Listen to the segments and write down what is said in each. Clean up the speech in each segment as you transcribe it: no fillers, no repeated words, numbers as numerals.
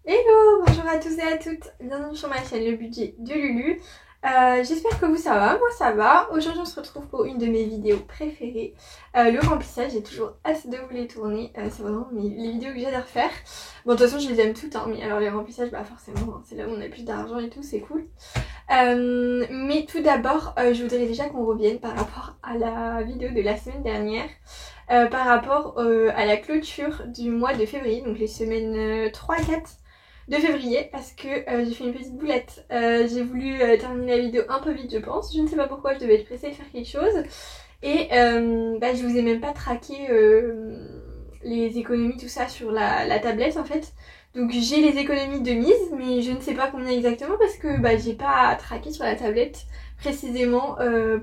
Hello, bonjour à tous et à toutes, bienvenue sur ma chaîne Le Budget de Lulu. J'espère que vous ça va, moi ça va. Aujourd'hui on se retrouve pour une de mes vidéos préférées, le remplissage. J'ai toujours hâte de vous les tourner, c'est vraiment les vidéos que j'adore faire. Bon de toute façon je les aime toutes, hein, mais alors les remplissages bah forcément hein, c'est là où on a plus d'argent et tout, c'est cool. Mais tout d'abord je voudrais déjà qu'on revienne par rapport à la vidéo de la semaine dernière. Par rapport à la clôture du mois de février, donc les semaines 3 et 4 de février, parce que j'ai fait une petite boulette. J'ai voulu terminer la vidéo un peu vite je pense, je ne sais pas pourquoi, je devais être pressée de faire quelque chose. Et je vous ai même pas traqué les économies tout ça sur la tablette en fait. Donc j'ai les économies de mise, mais je ne sais pas combien exactement parce que j'ai pas traqué sur la tablette précisément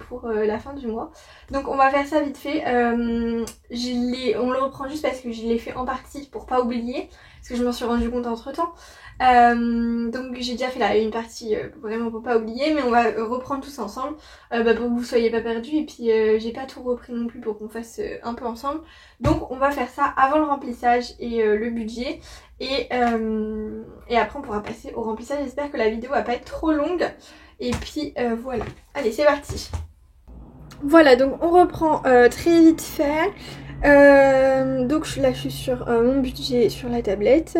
pour la fin du mois. Donc on va faire ça vite fait. On le reprend juste parce que je l'ai fait en partie pour pas oublier, parce que je m'en suis rendu compte entre temps. Donc j'ai déjà fait là une partie vraiment pour pas oublier, mais on va reprendre tous ensemble pour que vous soyez pas perdus. Et puis j'ai pas tout repris non plus pour qu'on fasse un peu ensemble. Donc on va faire ça avant le remplissage et le budget. Et après on pourra passer au remplissage. J'espère que la vidéo va pas être trop longue. Et puis voilà. Allez, c'est parti. Voilà, donc on reprend très vite fait. Donc là je suis sur mon budget sur la tablette.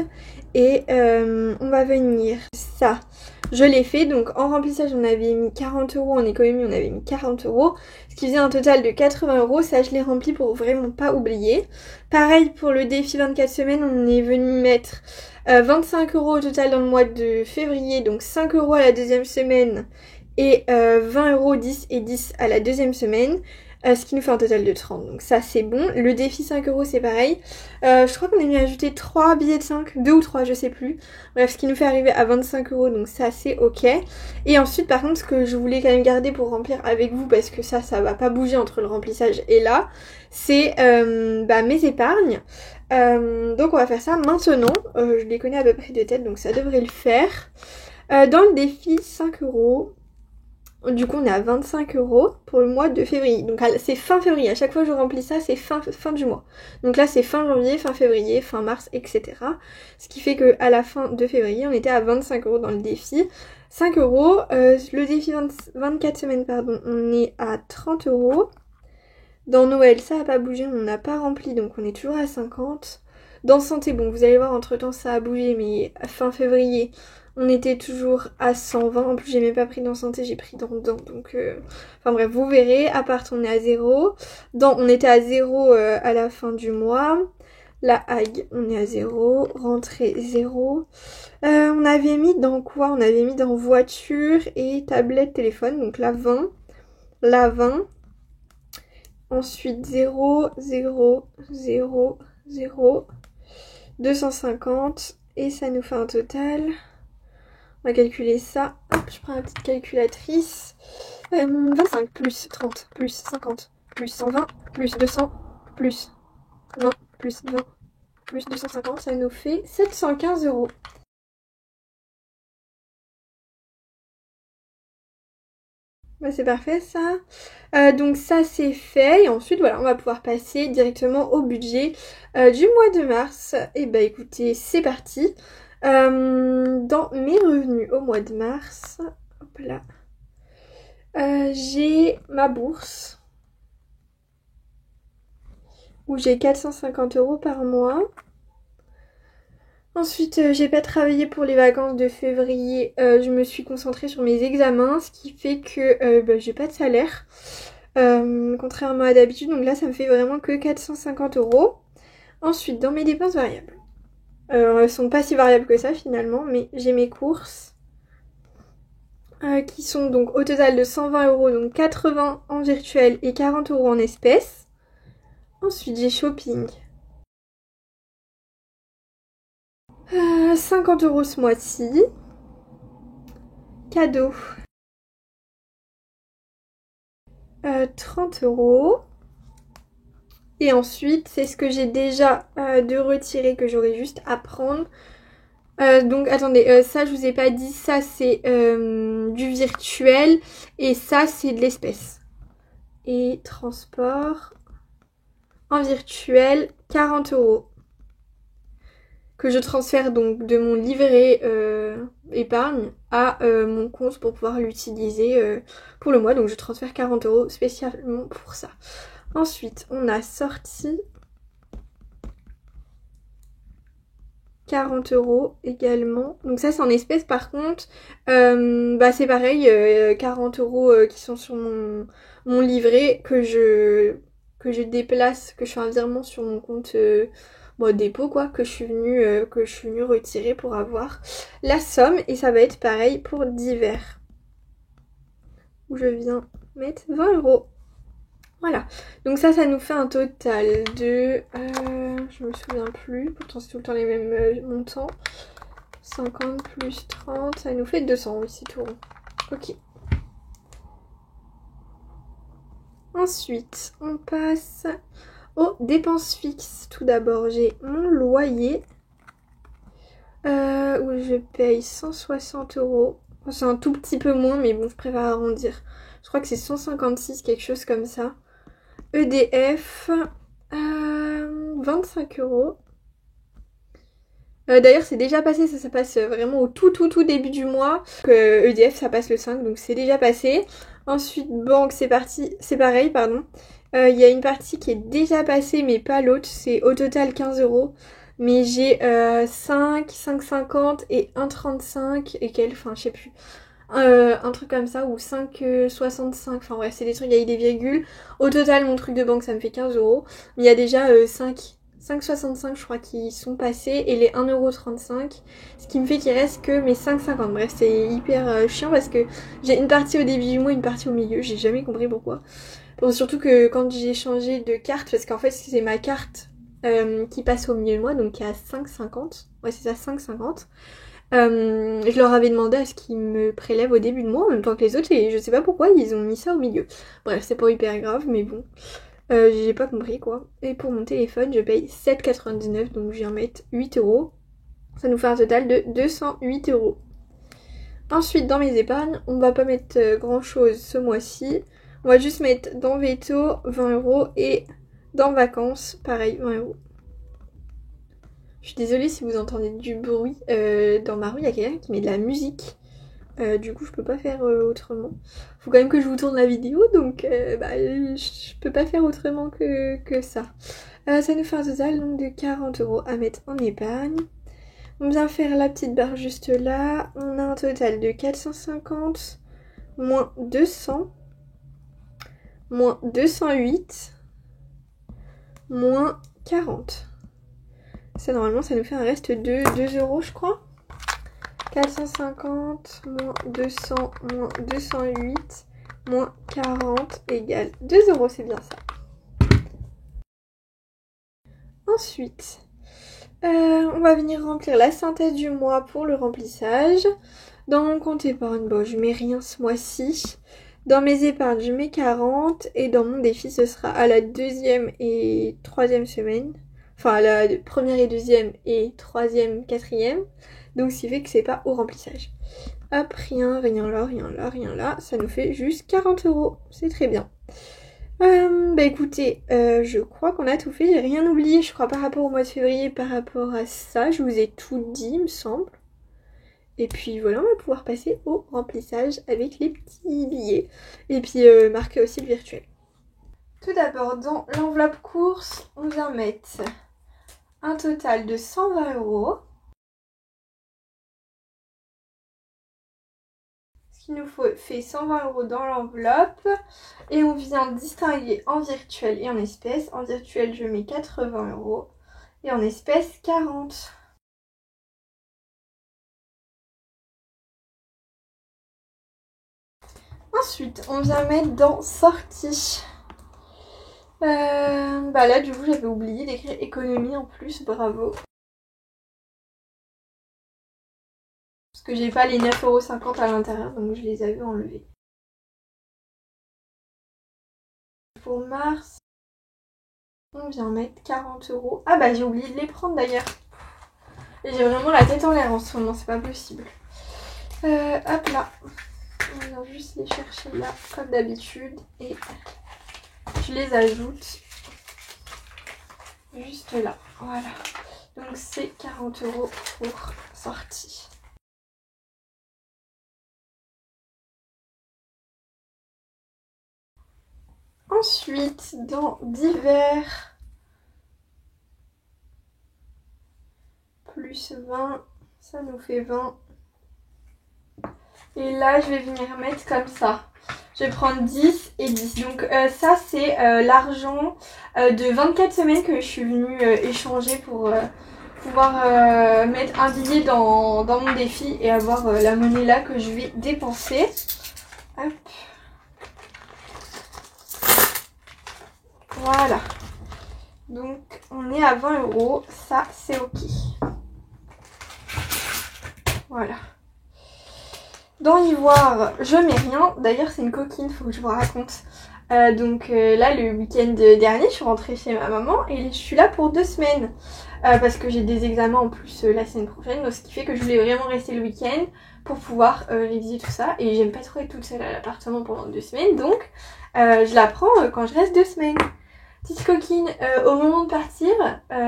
Et on va venir ça. Je l'ai fait, donc en remplissage on avait mis 40 €, en économie on avait mis 40 €, ce qui faisait un total de 80 €. Ça je l'ai rempli pour vraiment pas oublier. Pareil pour le défi 24 semaines, on est venu mettre 25 € au total dans le mois de février, donc 5 € à la deuxième semaine et 20 €, 10 et 10 à la deuxième semaine. Ce qui nous fait un total de 30, donc ça c'est bon. Le défi 5 € c'est pareil. Je crois qu'on a mis à ajouter 3 billets de 5, 2 ou 3 je sais plus. Bref, ce qui nous fait arriver à 25 €, donc ça c'est ok. Et ensuite par contre ce que je voulais quand même garder pour remplir avec vous, parce que ça va pas bouger entre le remplissage et là, c'est mes épargnes. Donc on va faire ça maintenant. Je les connais à peu près de tête, donc ça devrait le faire. Dans le défi 5 €. Du coup on est à 25 € pour le mois de février. Donc c'est fin février, à chaque fois que je remplis ça c'est fin du mois. Donc là c'est fin janvier, fin février, fin mars, etc. Ce qui fait qu'à la fin de février on était à 25 € dans le défi. 5 €. Le défi 24 semaines, pardon, on est à 30 €. Dans Noël ça n'a pas bougé, on n'a pas rempli donc on est toujours à 50. Dans santé, bon vous allez voir entre temps ça a bougé, mais fin février on était toujours à 120. En plus j'ai même pas pris dans santé, j'ai pris dans dents, donc enfin bref vous verrez. Appart on est à 0. On était à 0 à la fin du mois. La Hague on est à 0. Rentrée 0. On avait mis dans quoi? On avait mis dans voiture et tablette, téléphone, donc la 20. La 20. Ensuite 0, 0, 0, 0, 250 et ça nous fait un total. On va calculer ça. Hop, je prends la petite calculatrice. 25 plus 30 plus 50 plus 120 plus 200 plus 20 plus 20 plus 250, ça nous fait 715 €. C'est parfait ça. Donc ça c'est fait et ensuite voilà on va pouvoir passer directement au budget du mois de mars. Et écoutez c'est parti. Dans mes revenus au mois de mars, hop là, j'ai ma bourse où j'ai 450 € par mois. Ensuite, j'ai pas travaillé pour les vacances de février, je me suis concentrée sur mes examens, ce qui fait que j'ai pas de salaire, contrairement à d'habitude, donc là ça me fait vraiment que 450 €. Ensuite, dans mes dépenses variables, elles sont pas si variables que ça finalement, mais j'ai mes courses, qui sont donc au total de 120 €, donc 80 en virtuel et 40 € en espèces. Ensuite, j'ai shopping. 50 € ce mois-ci. Cadeau. 30 €. Et ensuite, c'est ce que j'ai déjà de retirer que j'aurai juste à prendre. Donc attendez, ça je vous ai pas dit, ça c'est du virtuel et ça c'est de l'espèce. Et transport en virtuel, 40 €. que je transfère donc de mon livret épargne à mon compte pour pouvoir l'utiliser pour le mois. Donc je transfère 40 € spécialement pour ça. Ensuite, on a sorti 40 € également. Donc ça c'est en espèces par contre. C'est pareil, 40 € qui sont sur mon livret que je déplace, que je fais un virement sur mon compte dépôt quoi, que je suis venue retirer pour avoir la somme. Et ça va être pareil pour divers. Où je viens mettre 20 €. Voilà, donc ça nous fait un total de, je me souviens plus, pourtant c'est tout le temps les mêmes montants, 50 plus 30, ça nous fait 200, oui c'est tout rond. Ok. Ensuite, on passe aux dépenses fixes. Tout d'abord, j'ai mon loyer, où je paye 160 €. C'est un tout petit peu moins, mais bon, je préfère arrondir. Je crois que c'est 156, quelque chose comme ça. EDF, 25 €. D'ailleurs c'est déjà passé, ça passe vraiment au tout début du mois. EDF ça passe le 5, donc c'est déjà passé. Ensuite banque c'est pareil pardon. Il y a une partie qui est déjà passée mais pas l'autre, c'est au total 15 €. Mais j'ai 5,50 et 1,35 et enfin je sais plus. Un truc comme ça, ou 5,65, enfin bref c'est des trucs avec des virgules. Au total mon truc de banque ça me fait 15 €. Mais il y a déjà 5,65 je crois qui sont passés et les 1,35 €. Ce qui me fait qu'il reste que mes 5,50. Bref c'est hyper chiant parce que j'ai une partie au début du mois, une partie au milieu, j'ai jamais compris pourquoi. Bon, surtout que quand j'ai changé de carte, parce qu'en fait c'est ma carte qui passe au milieu du mois, donc qui est à 5,50. Ouais c'est ça, 5,50. Je leur avais demandé à ce qu'ils me prélèvent au début de mois en même temps que les autres et je sais pas pourquoi ils ont mis ça au milieu. Bref, c'est pas hyper grave mais bon, j'ai pas compris quoi. Et pour mon téléphone, je paye 7,99 donc je viens mettre 8 €. Ça nous fait un total de 208 €. Ensuite, dans mes épargnes, on va pas mettre grand chose ce mois-ci. On va juste mettre dans Veto 20 € et dans Vacances, pareil, 20 €. Je suis désolée si vous entendez du bruit. Dans ma rue, il y a quelqu'un qui met de la musique. Du coup, je peux pas faire autrement. Faut quand même que je vous tourne la vidéo, donc je peux pas faire autrement que ça. Ça nous fait un total donc, de 40 € à mettre en épargne. On vient faire la petite barre juste là. On a un total de 450, moins 200, moins 208, moins 40. Ça normalement ça nous fait un reste de 2 € je crois. 450 moins 200 moins 208 moins 40 égale 2 €, c'est bien ça. Ensuite, on va venir remplir la synthèse du mois pour le remplissage. Dans mon compte épargne, bon, je mets rien ce mois-ci. Dans mes épargnes, je mets 40 et dans mon défi, ce sera à la 2e et 3e semaine. Enfin, à la 1re et 2e et 3e, 4e. Donc, ce qui fait que c'est pas au remplissage. Hop, rien là. Ça nous fait juste 40 €. C'est très bien. Écoutez, je crois qu'on a tout fait. J'ai rien oublié, je crois, par rapport au mois de février, par rapport à ça. Je vous ai tout dit, il me semble. Et puis voilà, on va pouvoir passer au remplissage avec les petits billets. Et puis marquer aussi le virtuel. Tout d'abord, dans l'enveloppe course, on vient mettre un total de 120 €. Ce qui nous fait 120 € dans l'enveloppe. Et on vient distinguer en virtuel et en espèces. En virtuel, je mets 80 € et en espèces, 40. Ensuite, on vient mettre dans sortie. Là, du coup, j'avais oublié d'écrire économie en plus, bravo. Parce que j'ai pas les 9,50 € à l'intérieur, donc je les avais enlevés. Pour mars, on vient mettre 40 €. Ah bah j'ai oublié de les prendre d'ailleurs. Et j'ai vraiment la tête en l'air en ce moment, c'est pas possible. Hop là. On vient juste les chercher là, comme d'habitude. Et je les ajoute juste là. Voilà. Donc c'est 40 € pour sortie. Ensuite, dans divers, plus 20, ça nous fait 20. Et là, je vais venir mettre comme ça. Je vais prendre 10 et 10. Donc ça, c'est l'argent de 24 semaines que je suis venue échanger pour pouvoir mettre un billet dans mon défi et avoir la monnaie là que je vais dépenser. Hop. Voilà. Donc on est à 20 €. Ça, c'est ok. Voilà. Dans l'ivoire, je mets rien. D'ailleurs, c'est une coquine, faut que je vous raconte. Donc là, le week-end dernier, je suis rentrée chez ma maman et je suis là pour 2 semaines. Parce que j'ai des examens en plus la semaine prochaine. Donc ce qui fait que je voulais vraiment rester le week-end pour pouvoir réviser tout ça. Et j'aime pas trop être toute seule à l'appartement pendant 2 semaines. Donc je la prends quand je reste 2 semaines. Petite coquine, au moment de partir,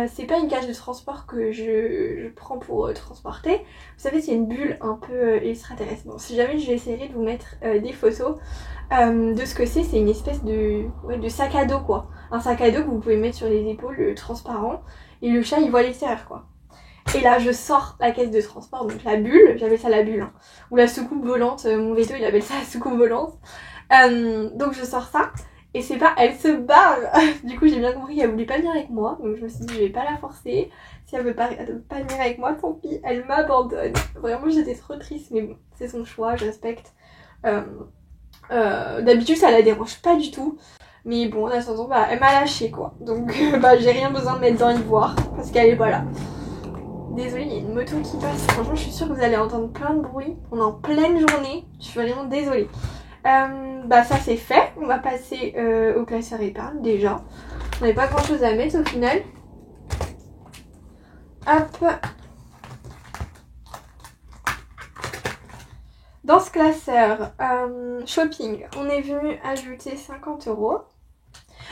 c'est pas une cage de transport que je prends pour transporter. Vous savez, c'est une bulle un peu extraterrestre. Bon, si jamais je vais essayer de vous mettre des photos de ce que c'est une espèce de sac à dos quoi. Un sac à dos que vous pouvez mettre sur les épaules transparent et le chat il voit l'extérieur quoi. Et là je sors la caisse de transport, donc la bulle, j'appelle ça la bulle, hein, ou la soucoupe volante, mon veto il appelle ça la soucoupe volante. Donc je sors ça. Et c'est pas, elle se barre. Du coup j'ai bien compris qu'elle voulait pas venir avec moi. Donc je me suis dit je vais pas la forcer. Si elle veut pas venir avec moi, tant pis, elle m'abandonne. Vraiment j'étais trop triste, mais bon, c'est son choix, je respecte. D'habitude ça la dérange pas du tout. Mais bon en attendant bah elle m'a lâché quoi. Donc bah j'ai rien besoin de mettre dans l'ivoire parce qu'elle est pas là. Désolée, il y a une moto qui passe. Franchement je suis sûre que vous allez entendre plein de bruit. On est en pleine journée. Je suis vraiment désolée. Bah ça c'est fait, on va passer au classeur épargne déjà. On n'avait pas grand chose à mettre au final. Hop. Dans ce classeur shopping, on est venu ajouter 50 €.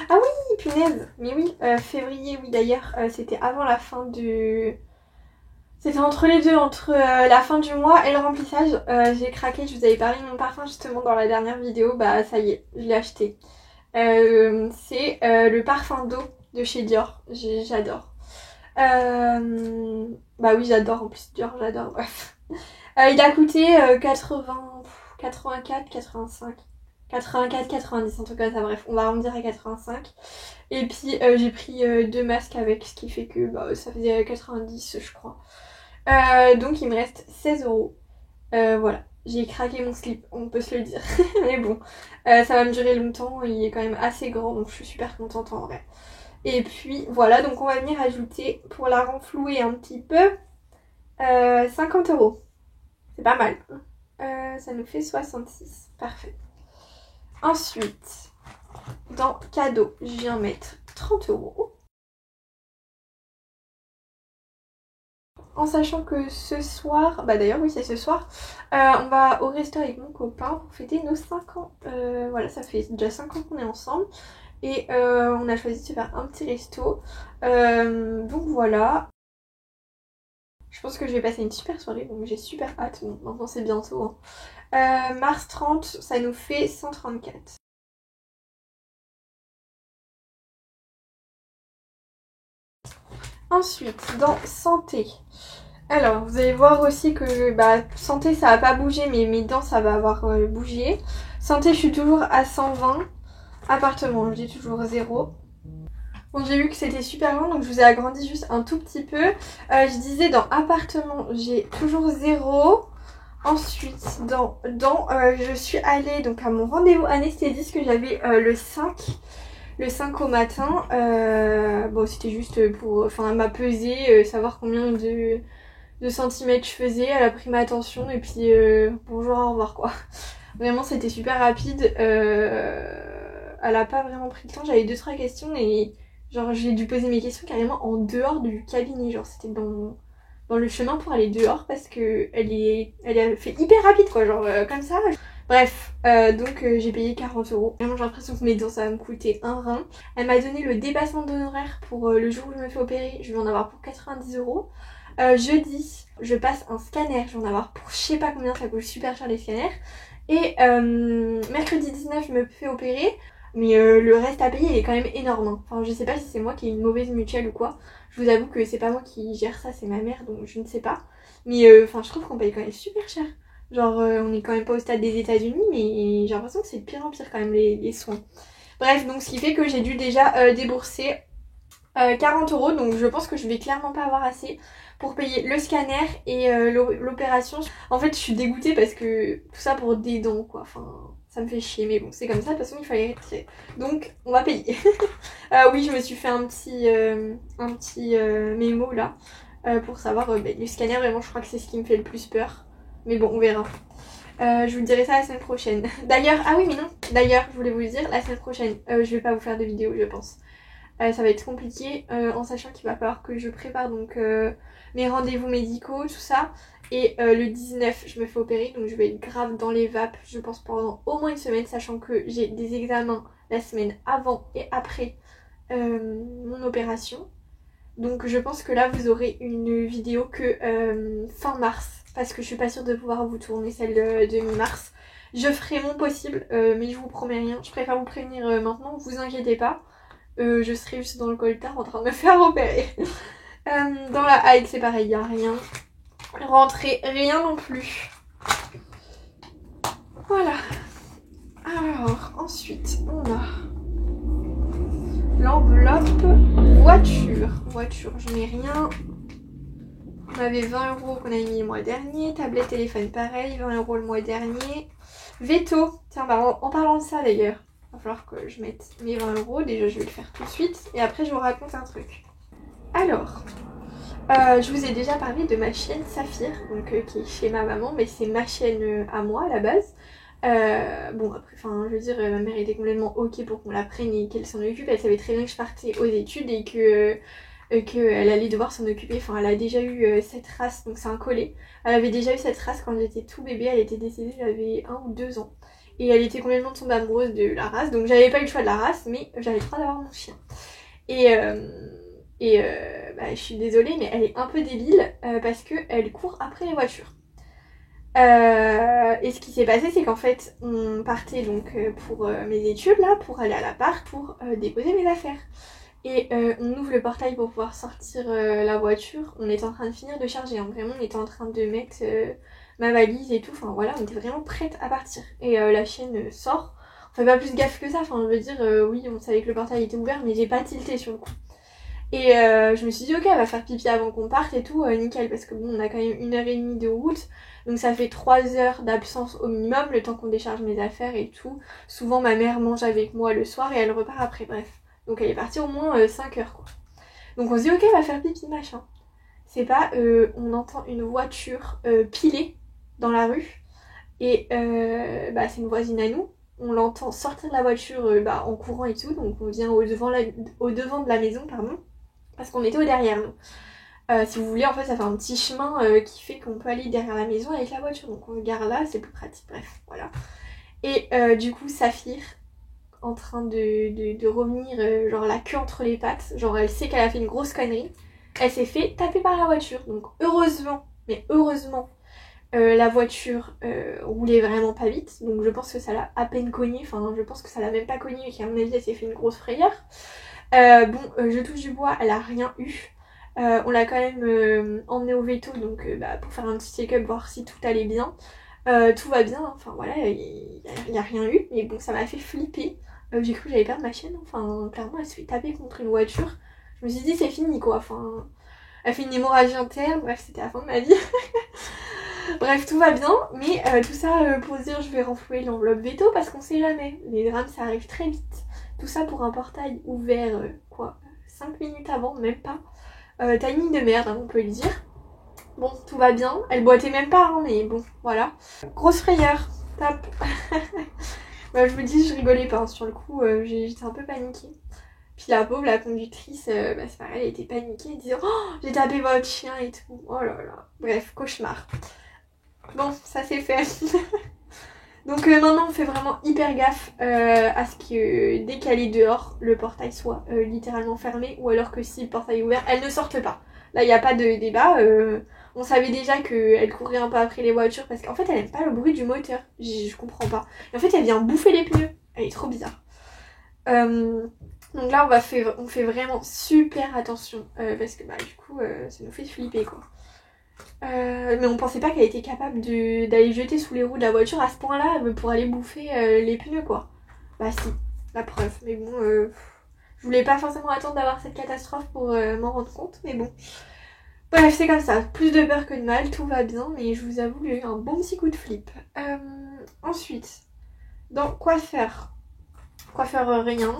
Ah oui, punaise. Mais oui, février, oui d'ailleurs, c'était avant la fin du... C'était entre les deux, entre la fin du mois et le remplissage. J'ai craqué, je vous avais parlé de mon parfum justement dans la dernière vidéo. Bah ça y est, je l'ai acheté. C'est le parfum d'eau de chez Dior. J'adore. Bah oui, j'adore en plus Dior, j'adore, bref. Il a coûté 84, 85. 84, 90, en tout cas ça, bref, on va arrondir à 85. Et puis j'ai pris 2 masques avec, ce qui fait que bah, ça faisait 90 je crois. Donc il me reste 16 €. Voilà, j'ai craqué mon slip, on peut se le dire. Mais bon, ça va me durer longtemps, il est quand même assez grand, donc je suis super contente en vrai. Et puis voilà, donc on va venir ajouter, pour la renflouer un petit peu, 50 €. C'est pas mal. Ça nous fait 66, parfait. Ensuite, dans cadeau, je viens mettre 30 €. En sachant que ce soir, bah d'ailleurs oui c'est ce soir, on va au resto avec mon copain pour fêter nos 5 ans. Voilà, ça fait déjà 5 ans qu'on est ensemble. Et on a choisi de se faire un petit resto. Donc voilà. Je pense que je vais passer une super soirée, donc j'ai super hâte. Bon, maintenant c'est bientôt. Hein. Mars 30, ça nous fait 134. Ensuite, dans santé. Alors, vous allez voir aussi que bah, santé, ça va pas bouger, mais mes dents, ça va avoir bougé. Santé, je suis toujours à 120. Appartement, je dis toujours 0. Bon, j'ai vu que c'était super long, donc je vous ai agrandi juste un tout petit peu. Je disais dans appartement, j'ai toujours 0. Ensuite, je suis allée donc à mon rendez-vous anesthésiste que j'avais le 5. Le 5 au matin. Bon, c'était juste pour m'a pesé, savoir combien de centimètres je faisais. Elle a pris ma attention et puis bonjour, au revoir quoi. Vraiment, c'était super rapide. Elle a pas vraiment pris le temps. J'avais 2-3 questions et genre j'ai dû poser mes questions carrément en dehors du cabinet. Genre c'était dans le chemin pour aller dehors parce que elle a fait hyper rapide quoi. Genre comme ça, Bref, donc j'ai payé 40 euros. Vraiment j'ai l'impression que mes dents ça va me coûter un rein. Elle m'a donné le dépassement d'honoraires pour le jour où je me fais opérer. Je vais en avoir pour 90 euros. Jeudi, je passe un scanner. Je vais en avoir pour je sais pas combien, ça coûte super cher les scanners. Et mercredi 19, je me fais opérer. Mais le reste à payer il est quand même énorme. Hein. Enfin je sais pas si c'est moi qui ai une mauvaise mutuelle ou quoi. Je vous avoue que c'est pas moi qui gère ça, c'est ma mère, donc je ne sais pas. Mais enfin je trouve qu'on paye quand même super cher. Genre on est quand même pas au stade des États-Unis, mais j'ai l'impression que c'est de pire en pire quand même les soins. Bref, donc ce qui fait que j'ai dû déjà débourser 40 euros, donc je pense que je vais clairement pas avoir assez pour payer le scanner et l'opération. En fait je suis dégoûtée parce que tout ça pour des dents quoi, enfin ça me fait chier, mais bon c'est comme ça, de toute façon il fallait retirer. Donc on va payer. Oui, je me suis fait un petit mémo là pour savoir le scanner, vraiment je crois que c'est ce qui me fait le plus peur. Mais bon, on verra. Je vous dirai ça la semaine prochaine. D'ailleurs, ah oui mais non, d'ailleurs je voulais vous le dire, la semaine prochaine je vais pas vous faire de vidéo je pense. Ça va être compliqué en sachant qu'il va falloir que je prépare donc mes rendez-vous médicaux, tout ça. Et le 19 je me fais opérer, donc je vais être grave dans les vapes je pense pendant au moins une semaine, sachant que j'ai des examens la semaine avant et après mon opération. Donc je pense que là vous aurez une vidéo que fin mars, parce que je suis pas sûre de pouvoir vous tourner celle de mi-mars. Je ferai mon possible, mais je vous promets rien. Je préfère vous prévenir maintenant, vous inquiétez pas. Je serai juste dans le coltard en train de me faire opérer. Dans la haille c'est pareil, y a rien. Rentrer, rien non plus. Voilà. Alors ensuite on a l'enveloppe voiture, je mets rien. On avait 20 euros qu'on a mis le mois dernier. Tablette, téléphone pareil, 20 euros le mois dernier. Veto, tiens bah en parlant de ça d'ailleurs, il va falloir que je mette mes 20 euros. Déjà je vais le faire tout de suite et après je vous raconte un truc. Alors, je vous ai déjà parlé de ma chienne Saphir, donc qui est chez ma maman, mais c'est ma chienne à moi à la base. Bon après, enfin je veux dire, ma mère était complètement ok pour qu'on la prenne et qu'elle s'en occupe. Elle savait très bien que je partais aux études et que qu'elle allait devoir s'en occuper. Enfin elle a déjà eu cette race, donc c'est un collet. Elle avait déjà eu cette race quand j'étais tout bébé, elle était décédée, j'avais 1 ou 2 ans. Et elle était complètement tombée amoureuse de la race, donc j'avais pas eu le choix de la race, mais j'avais le droit d'avoir mon chien. Bah, je suis désolée, mais elle est un peu débile parce qu'elle court après les voitures. Et ce qui s'est passé, c'est qu'en fait, on partait donc pour mes études là, pour aller à l'appart, pour déposer mes affaires. Et on ouvre le portail pour pouvoir sortir la voiture. On était en train de finir de charger, hein. Vraiment, on était en train de mettre ma valise et tout. Enfin voilà, on était vraiment prête à partir. Et la chienne sort. On fait pas plus gaffe que ça. Enfin, je veux dire, oui, on savait que le portail était ouvert, mais j'ai pas tilté sur le coup. Et je me suis dit ok, elle va faire pipi avant qu'on parte et tout, nickel, parce que bon on a quand même 1h30 de route, donc ça fait 3 heures d'absence au minimum, le temps qu'on décharge mes affaires et tout. Souvent ma mère mange avec moi le soir et elle repart après, bref. Donc elle est partie au moins 5 heures quoi. Donc on se dit ok, elle va faire pipi machin. C'est pas, on entend une voiture pilée dans la rue, et bah c'est une voisine à nous. On l'entend sortir de la voiture en courant et tout, donc on vient au devant de la maison, pardon. Parce qu'on était au derrière nous. Si vous voulez, en fait, ça fait un petit chemin qui fait qu'on peut aller derrière la maison avec la voiture. Donc on le gare là, c'est plus pratique. Bref, voilà. Et du coup, Saphir, en train de revenir, genre la queue entre les pattes, genre elle sait qu'elle a fait une grosse connerie. Elle s'est fait taper par la voiture. Donc heureusement, mais heureusement, la voiture roulait vraiment pas vite. Donc je pense que ça l'a à peine cogné. Enfin, je pense que ça l'a même pas cogné et qu'à mon avis, elle s'est fait une grosse frayeur. Je touche du bois, elle a rien eu. On l'a quand même emmenée au veto, donc pour faire un petit check-up, voir si tout allait bien. Tout va bien, enfin voilà, il y a rien eu, mais bon, ça m'a fait flipper. J'ai cru que j'allais perdre ma chienne, enfin clairement elle se fait taper contre une voiture. Je me suis dit c'est fini quoi, enfin elle fait une hémorragie interne, bref c'était la fin de ma vie. Bref, tout va bien, mais tout ça pour dire je vais renflouer l'enveloppe veto parce qu'on sait jamais, les drames ça arrive très vite. Tout ça pour un portail ouvert 5 minutes avant, même pas. Timing de merde, hein, on peut le dire. Bon, tout va bien, elle boitait même pas, hein, mais bon, voilà. Grosse frayeur, top. Je vous dis, je rigolais pas, hein, sur le coup, j'étais un peu paniquée. Puis la pauvre, la conductrice, c'est pareil, elle était paniquée, elle disait oh, j'ai tapé votre chien et tout. Oh là là, bref, cauchemar. Bon, ça c'est fait. Donc maintenant on fait vraiment hyper gaffe à ce que dès qu'elle est dehors, le portail soit littéralement fermé, ou alors que si le portail est ouvert, elle ne sorte pas. Là il n'y a pas de débat, on savait déjà qu'elle courait un peu après les voitures parce qu'en fait elle aime pas le bruit du moteur, je comprends pas. Et en fait elle vient bouffer les pneus, elle est trop bizarre. Donc là on fait vraiment super attention parce que bah du coup ça nous fait flipper quoi. Mais on pensait pas qu'elle était capable d'aller jeter sous les roues de la voiture à ce point-là pour aller bouffer les pneus quoi. Bah si, la preuve. Mais bon, je voulais pas forcément attendre d'avoir cette catastrophe pour m'en rendre compte, mais bon. Bref, c'est comme ça. Plus de peur que de mal, tout va bien, mais je vous avoue, j'ai eu un bon petit coup de flip. Ensuite, dans quoi faire rien.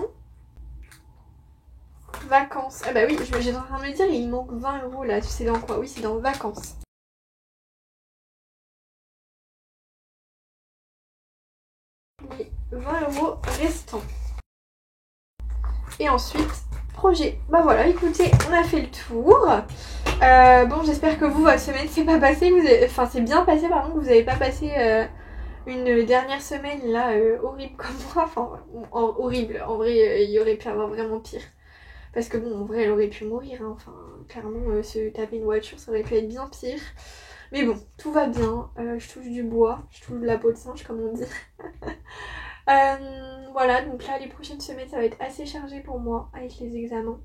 Vacances. Ah bah oui, j'étais en train de me dire, il manque 20 € là. Tu sais dans quoi? Oui, c'est dans vacances. Les 20 € restants. Et ensuite, projet. Bah voilà, écoutez, on a fait le tour. Bon, j'espère que vous, votre semaine s'est pas passée. Enfin, c'est bien passé, pardon, que vous avez pas passé une dernière semaine là horrible comme moi. Enfin, horrible. En vrai, il y aurait pu avoir vraiment pire. Parce que bon, en vrai, elle aurait pu mourir. Hein. Enfin, clairement, se taper une voiture, ça aurait pu être bien pire. Mais bon, tout va bien. Je touche du bois, je touche de la peau de singe, comme on dit. Voilà, donc là, les prochaines semaines, ça va être assez chargé pour moi avec les examens.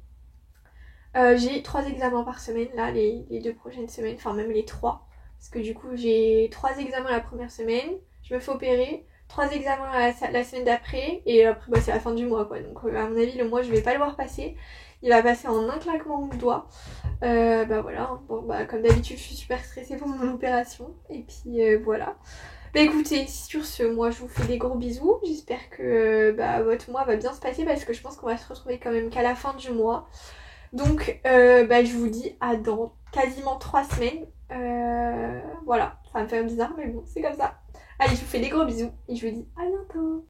J'ai 3 examens par semaine, là, les 2 prochaines semaines, enfin même les 3. Parce que du coup, j'ai 3 examens la première semaine, je me fais opérer, 3 examens la semaine d'après, et après, bah, c'est la fin du mois, quoi. Donc, à mon avis, le mois, je vais pas le voir passer. Il va passer en un claquement de doigts. Bah voilà, bon, bah, comme d'habitude, je suis super stressée pour mon opération. Et puis, voilà. Bah écoutez, sur ce, moi je vous fais des gros bisous. J'espère que votre mois va bien se passer parce que je pense qu'on va se retrouver quand même qu'à la fin du mois. Donc je vous dis à dans quasiment 3 semaines. Voilà, ça va me faire bizarre mais bon, c'est comme ça. Allez, je vous fais des gros bisous et je vous dis à bientôt.